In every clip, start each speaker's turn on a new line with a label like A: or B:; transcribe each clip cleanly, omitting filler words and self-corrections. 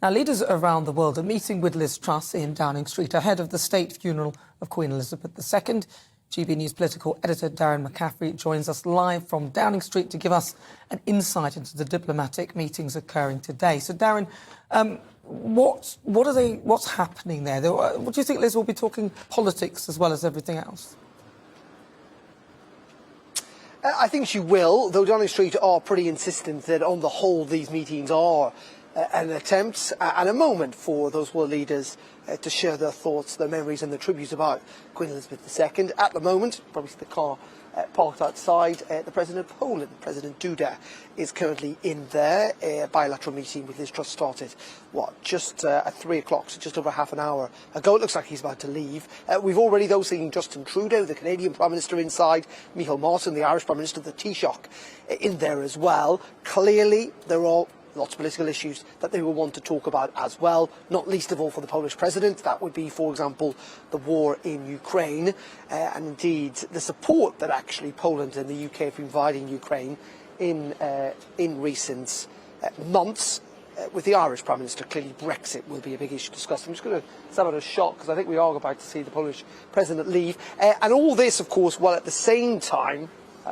A: Now, leaders around the world are meeting with Liz Truss in Downing Street ahead of the state funeral of Queen Elizabeth II. GBNews political editor Darren McCaffrey joins us live from Downing Street to give us an insight into the diplomatic meetings occurring today. So, Darren, what's happening there? What do you think Liz will be talking politics as well as everything else?
B: I think she will, though Downing Street are pretty insistent that on the whole these meetings are an attempt and a moment for those world leaders to share their thoughts, their memories and their tributes about Queen Elizabeth II. At the moment, probably see the car parked outside, the President of Poland, President Duda, is currently in there. A bilateral meeting with Liz Truss started, just at 3 o'clock, so just over half an hour ago. It looks like he's about to leave. We've already, though, seen Justin Trudeau, the Canadian Prime Minister, inside, Michael Martin, the Irish Prime Minister, the Taoiseach, in there as well. Clearly, there are lots of political issues that they will want to talk about as well, not least of all for the Polish President. That would be, for example, the war in Ukraine and indeed the support that actually Poland and the UK have been providing Ukraine in recent months. With the Irish Prime Minister, clearly Brexit will be a big issue discussed. I'm just going to sound out a shock because I think we are about to see the Polish President leave. And all this, of course, while at the same time,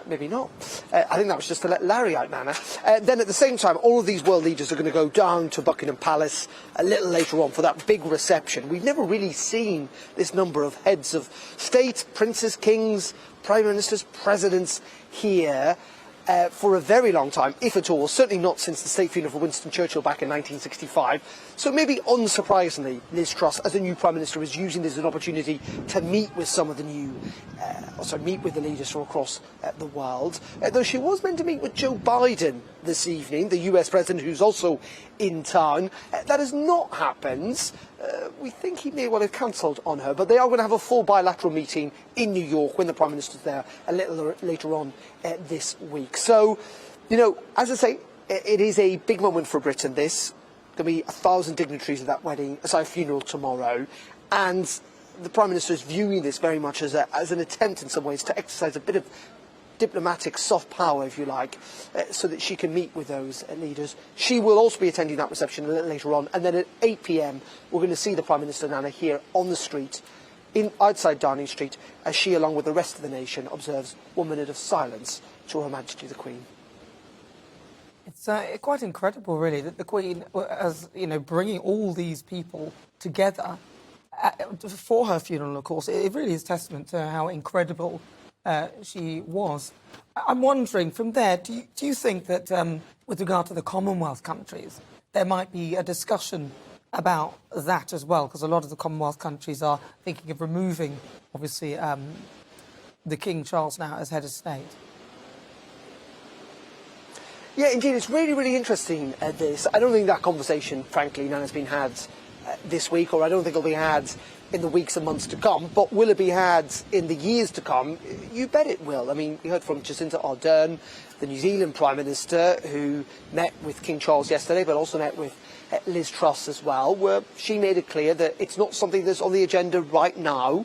B: maybe not. I think that was just to let Larry out, Nana. Then at the same time, all of these world leaders are going to go down to Buckingham Palace a little later on for that big reception. We've never really seen this number of heads of state, princes, kings, prime ministers, presidents here for a very long time, if at all. Certainly not since the state funeral for Winston Churchill back in 1965. So maybe unsurprisingly, Liz Truss, as a new Prime Minister, is using this as an opportunity to meet with some of the meet with the leaders from across the world. Though she was meant to meet with Joe Biden this evening, the US President, who's also in town. That has not happened. We think he may well have cancelled on her, but they are going to have a full bilateral meeting in New York when the Prime Minister's there a little later on this week. So, as I say, it is a big moment for Britain, this. There'll be 1,000 dignitaries at that funeral tomorrow, and the Prime Minister is viewing this very much as an attempt in some ways to exercise a bit of diplomatic soft power, if you like, so that she can meet with those leaders. She will also be attending that reception a little later on, and then at 8 p.m. we're going to see the Prime Minister, Nana, here on the street, outside Downing Street, as she, along with the rest of the nation, observes 1 minute of silence to Her Majesty the Queen.
A: It's quite incredible, really, that the Queen, as bringing all these people together for her funeral. Of course, it really is testament to how incredible she was. I'm wondering, from there, do you think that with regard to the Commonwealth countries, there might be a discussion about that as well? Because a lot of the Commonwealth countries are thinking of removing, obviously, the King Charles now as head of state.
B: Yeah, indeed, it's really, really interesting, this. I don't think that conversation, frankly, Nana, has been had this week, or I don't think it'll be had in the weeks and months to come. But will it be had in the years to come? You bet it will. I mean, we heard from Jacinda Ardern, the New Zealand Prime Minister, who met with King Charles yesterday, but also met with Liz Truss as well, where she made it clear that it's not something that's on the agenda right now,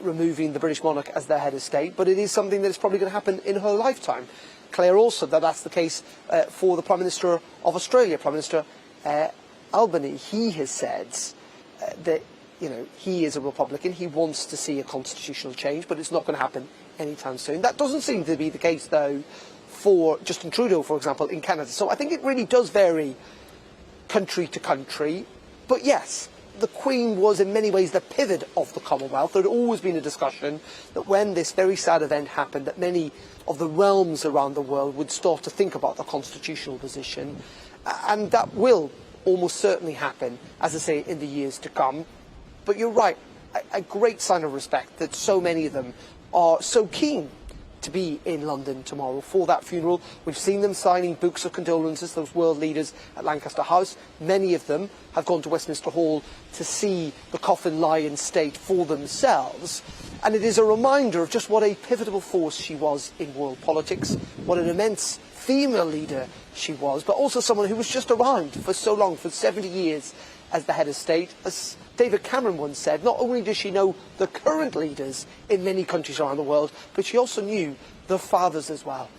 B: removing the British monarch as their head of state, but it is something that is probably going to happen in her lifetime. Clear also that that's the case for the Prime Minister of Australia, Prime Minister Albany. He has said that he is a Republican. He wants to see a constitutional change, but it's not going to happen anytime soon. That doesn't seem to be the case, though, for Justin Trudeau, for example, in Canada. So I think it really does vary country to country. But yes, the Queen was in many ways the pivot of the Commonwealth. There had always been a discussion that when this very sad event happened, that many of the realms around the world would start to think about the constitutional position. And that will almost certainly happen, as I say, in the years to come. But you're right, a great sign of respect that so many of them are so keen to be in London tomorrow for that funeral. We've seen them signing books of condolences, those world leaders at Lancaster House. Many of them have gone to Westminster Hall to see the coffin lie in state for themselves. And it is a reminder of just what a pivotal force she was in world politics, what an immense female leader she was, but also someone who was just around for so long, for 70 years as the head of state. As David Cameron once said, not only does she know the current leaders in many countries around the world, but she also knew the fathers as well.